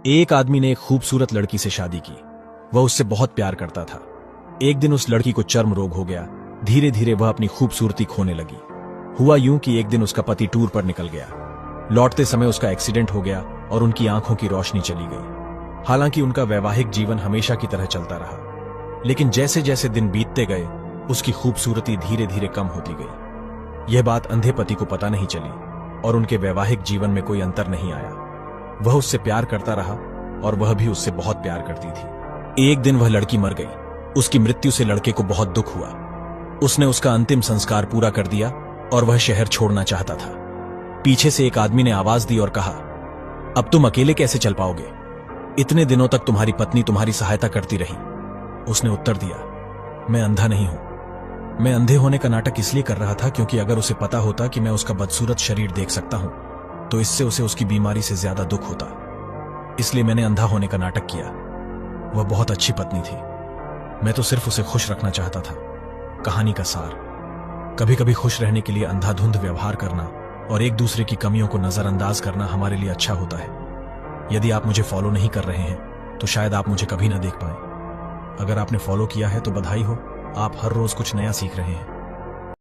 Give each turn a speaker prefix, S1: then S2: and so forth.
S1: एक आदमी ने एक खूबसूरत लड़की से शादी की। वह उससे बहुत प्यार करता था। एक दिन उस लड़की को चर्म रोग हो गया। धीरे धीरे वह अपनी खूबसूरती खोने लगी। हुआ यूं कि एक दिन उसका पति टूर पर निकल गया। लौटते समय उसका एक्सीडेंट हो गया और उनकी आंखों की रोशनी चली गई। हालांकि उनका वैवाहिक जीवन हमेशा की तरह चलता रहा, लेकिन जैसे जैसे दिन बीतते गए उसकी खूबसूरती धीरे धीरे कम होती गई। यह बात अंधे पति को पता नहीं चली और उनके वैवाहिक जीवन में कोई अंतर नहीं आया। वह उससे प्यार करता रहा और वह भी उससे बहुत प्यार करती थी। एक दिन वह लड़की मर गई। उसकी मृत्यु से लड़के को बहुत दुख हुआ। उसने उसका अंतिम संस्कार पूरा कर दिया और वह शहर छोड़ना चाहता था। पीछे से एक आदमी ने आवाज दी और कहा, अब तुम अकेले कैसे चल पाओगे? इतने दिनों तक तुम्हारी पत्नी तुम्हारी सहायता करती रही। उसने उत्तर दिया, मैं अंधा नहीं हूं। मैं अंधे होने का नाटक इसलिए कर रहा था क्योंकि अगर उसे पता होता कि मैं उसका बदसूरत शरीर देख सकता हूं तो इससे उसे उसकी बीमारी से ज्यादा दुख होता। इसलिए मैंने अंधा होने का नाटक किया। वह बहुत अच्छी पत्नी थी। मैं तो सिर्फ उसे खुश रखना चाहता था। कहानी का सार, कभी कभी खुश रहने के लिए अंधाधुंध व्यवहार करना और एक दूसरे की कमियों को नजरअंदाज करना हमारे लिए अच्छा होता है। यदि आप मुझे फॉलो नहीं कर रहे हैं तो शायद आप मुझे कभी ना देख पाए। अगर आपने फॉलो किया है तो बधाई हो, आप हर रोज कुछ नया सीख रहे हैं।